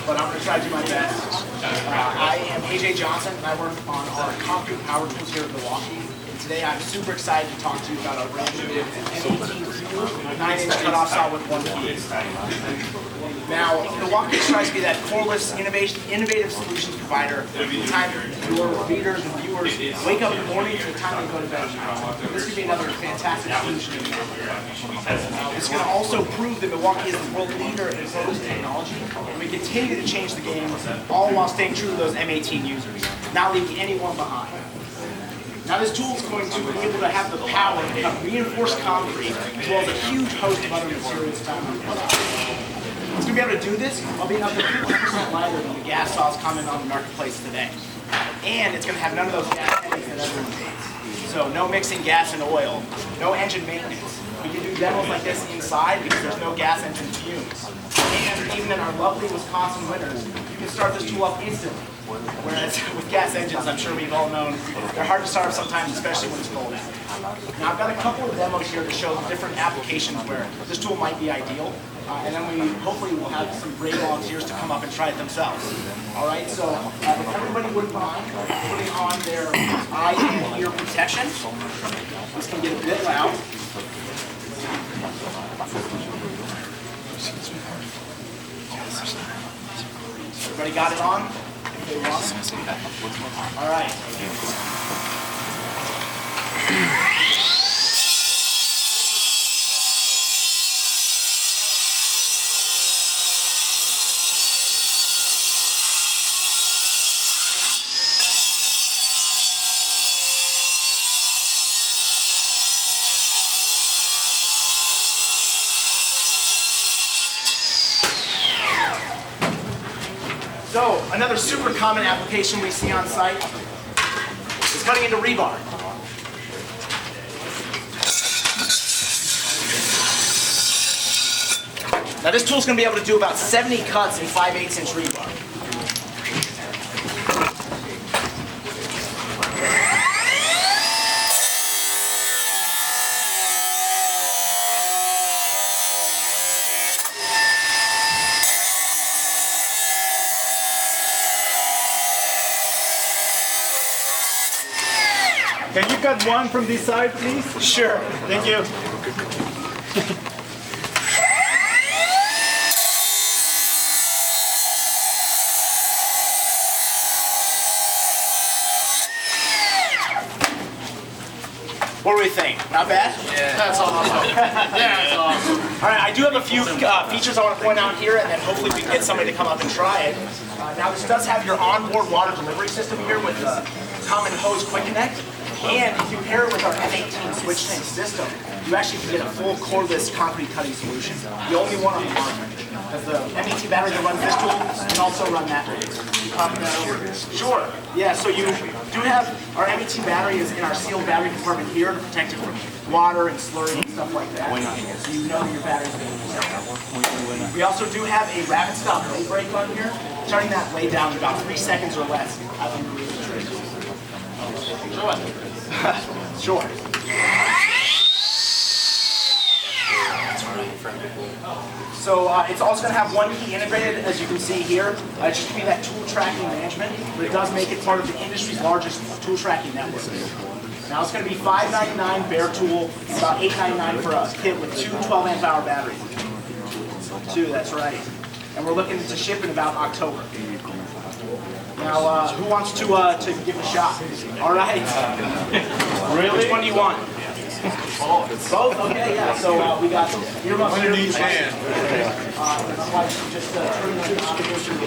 but I'm going to try to do my best. I am AJ Johnson, and I work on our concrete power tools here in Milwaukee. And today I'm super excited to talk to you about our brand new M18 FUELTM 9-inch cutoff saw with one key. Now, Milwaukee tries to be that coreless, innovative solutions provider from the time your readers and viewers wake up in the morning to the time they go to bed. This could be another fantastic solution. It's going to also prove that Milwaukee is the world leader in focused technology, and we continue to change the game, all while staying true to those M18 users, not leaving anyone behind. Now this tool is going to be able to have the power to cut reinforced concrete as well as a huge host of other materials found on the product. It's going to be able to do this while being up to 50% lighter than the gas saws common on the marketplace today. And it's going to have none of those gas headaches that everyone hates. So no mixing gas and oil, no engine maintenance. We can do demos like this inside because there's no gas engine fumes. And even in our lovely Wisconsin winters, you can start this tool up instantly. Whereas with gas engines, I'm sure we've all known, they're hard to start up sometimes, especially when it's cold out. Now I've got a couple of demos here to show different applications where this tool might be ideal. And then we hopefully will have some brave volunteers to come up and try it themselves. All right, so if everybody wouldn't mind putting on their eye and ear protection. This can get a bit loud. Everybody got it on? All right. So, another super common application we see on site is cutting into rebar. Now this tool is going to be able to do about 70 cuts in 5/8 inch rebar. Can you cut one from this side, please? Sure. Thank you. What do we think? Not bad? Yeah, that's awesome. Yeah, that's awesome. All right, I do have a few features I want to point out here, and then hopefully we can get somebody to come up and try it. Now this does have your onboard water delivery system here with the common hose quick connect. And if you pair it with our M18 switch tank system, you actually can get a full cordless concrete cutting solution. The only one on the market. Because the M18 battery that runs this tool can also run that. You copy that over? Sure. Yeah, so you do have our M18 battery is in our sealed battery compartment here to protect it from water and slurry and stuff like that. So you know that your battery's going to be protected. We also do have a rapid stop blade brake on here, turning that blade down in about 3 seconds or less after you release the trigger. Sure. So it's also going to have one key integrated, as you can see here. It's just to be that tool tracking management, but it does make it part of the industry's largest tool tracking network. Now it's going to be $5.99 bare tool, about $8.99 for a kit with two 12-amp-hour batteries. Two, that's right. And we're looking to ship in about October. Now, who wants to give it a shot? All right. Really? Which one do you want? Both? Okay, yeah. So we got earmuffs here. One in each hand. Just turn the